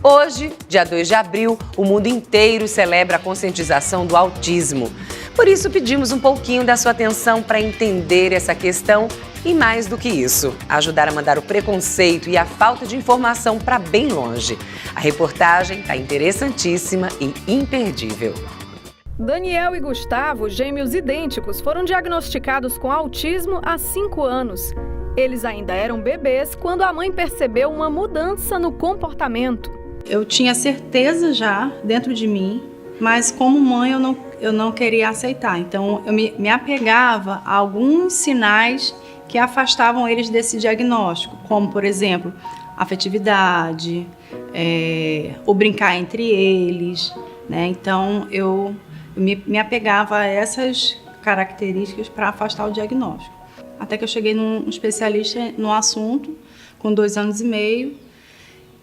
Hoje, dia 2 de abril, o mundo inteiro celebra a conscientização do autismo. Por isso, pedimos um pouquinho da sua atenção para entender essa questão e, mais do que isso, ajudar a mandar o preconceito e a falta de informação para bem longe. A reportagem está interessantíssima e imperdível. Daniel e Gustavo, gêmeos idênticos, foram diagnosticados com autismo há 5 anos. Eles ainda eram bebês quando a mãe percebeu uma mudança no comportamento. Eu tinha certeza já dentro de mim, mas como mãe eu não queria aceitar. Então eu me apegava a alguns sinais que afastavam eles desse diagnóstico, como, por exemplo, afetividade, o brincar entre eles, né? Então eu me apegava a essas características para afastar o diagnóstico. Até que eu cheguei num especialista no assunto, com 2 anos e meio,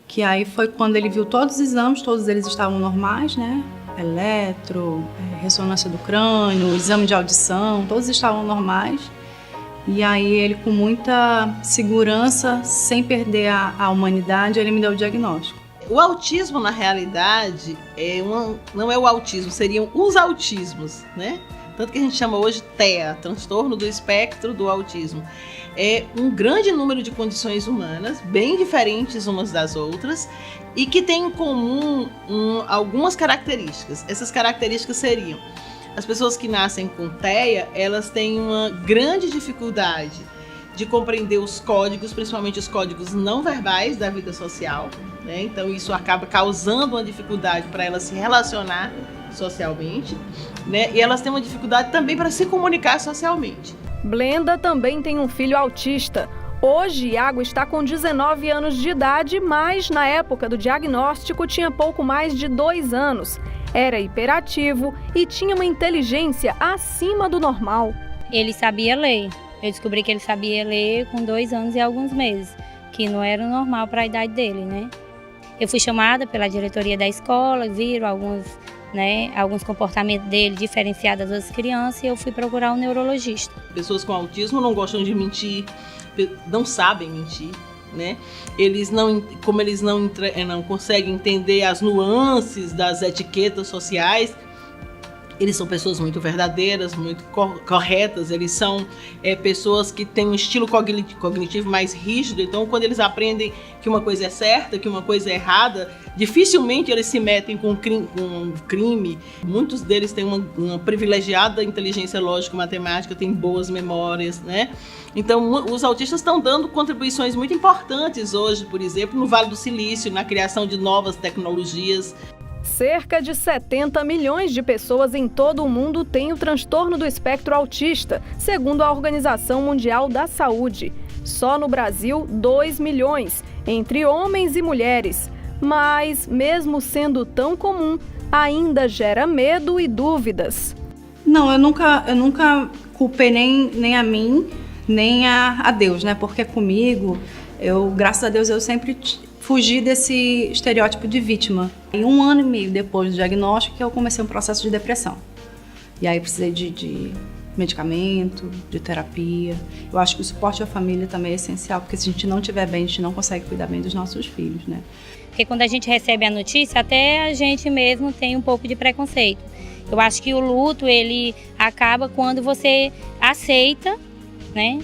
que aí foi quando ele viu todos os exames, todos eles estavam normais, né? Eletro, ressonância do crânio, exame de audição, todos estavam normais. E aí ele, com muita segurança, sem perder a humanidade, ele me deu o diagnóstico. O autismo, na realidade, não é o autismo, seriam os autismos, né? Tanto que a gente chama hoje TEA, transtorno do espectro do autismo. É um grande número de condições humanas, bem diferentes umas das outras, e que têm em comum algumas características. Essas características seriam: as pessoas que nascem com TEA, elas têm uma grande dificuldade de compreender os códigos, principalmente os códigos não verbais da vida social, né? Então isso acaba causando uma dificuldade para elas se relacionar socialmente, né? E elas têm uma dificuldade também para se comunicar socialmente. Blenda também tem um filho autista. Hoje, Iago está com 19 anos de idade, mas na época do diagnóstico tinha pouco mais de 2 anos. Era hiperativo e tinha uma inteligência acima do normal. Ele sabia ler. Eu descobri que ele sabia ler com 2 anos e alguns meses, que não era normal para a idade dele, né? Eu fui chamada pela diretoria da escola, viram alguns comportamentos dele diferenciados das crianças, e eu fui procurar um neurologista. Pessoas com autismo não gostam de mentir, não sabem mentir, né? Como eles não conseguem entender as nuances das etiquetas sociais, eles são pessoas muito verdadeiras, muito corretas, eles são pessoas que têm um estilo cognitivo mais rígido. Então, quando eles aprendem que uma coisa é certa, que uma coisa é errada, dificilmente eles se metem com um crime. Muitos deles têm uma privilegiada inteligência lógico-matemática, têm boas memórias, né? Então, os autistas estão dando contribuições muito importantes hoje, por exemplo, no Vale do Silício, na criação de novas tecnologias. Cerca de 70 milhões de pessoas em todo o mundo têm o transtorno do espectro autista, segundo a Organização Mundial da Saúde. Só no Brasil, 2 milhões, entre homens e mulheres. Mas, mesmo sendo tão comum, ainda gera medo e dúvidas. Não, eu nunca culpei nem a mim, nem a Deus, né? Porque comigo, graças a Deus, eu sempre fugi desse estereótipo de vítima. E 1 ano e meio depois do diagnóstico, eu comecei um processo de depressão. E aí precisei de medicamento, de terapia. Eu acho que o suporte à família também é essencial, porque se a gente não estiver bem, a gente não consegue cuidar bem dos nossos filhos, né? Porque quando a gente recebe a notícia, até a gente mesmo tem um pouco de preconceito. Eu acho que o luto, ele acaba quando você aceita, né?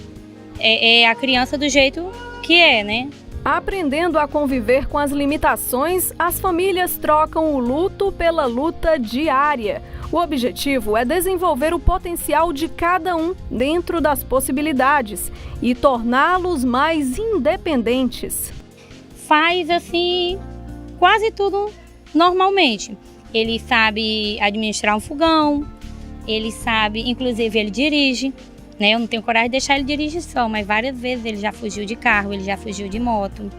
A criança do jeito que é, né? Aprendendo a conviver com as limitações, as famílias trocam o luto pela luta diária. O objetivo é desenvolver o potencial de cada um dentro das possibilidades e torná-los mais independentes. Faz, assim, quase tudo normalmente. Ele sabe administrar um fogão, ele sabe, inclusive ele dirige. Né? Eu não tenho coragem de deixar ele dirigir só, mas várias vezes ele já fugiu de carro, ele já fugiu de moto,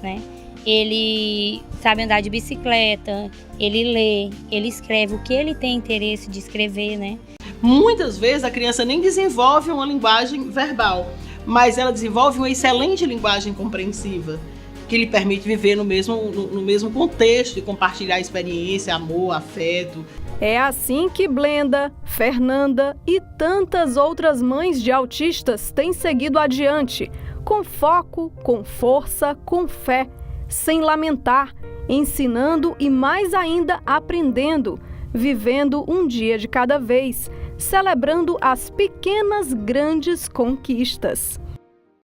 né? Ele sabe andar de bicicleta, ele lê, ele escreve o que ele tem interesse de escrever, né? Muitas vezes a criança nem desenvolve uma linguagem verbal, mas ela desenvolve uma excelente linguagem compreensiva, que lhe permite viver no mesmo contexto e compartilhar experiência, amor, afeto. É assim que Blenda, Fernanda e tantas outras mães de autistas têm seguido adiante, com foco, com força, com fé, sem lamentar ensinando e mais ainda aprendendo, vivendo um dia de cada vez, celebrando as pequenas grandes conquistas.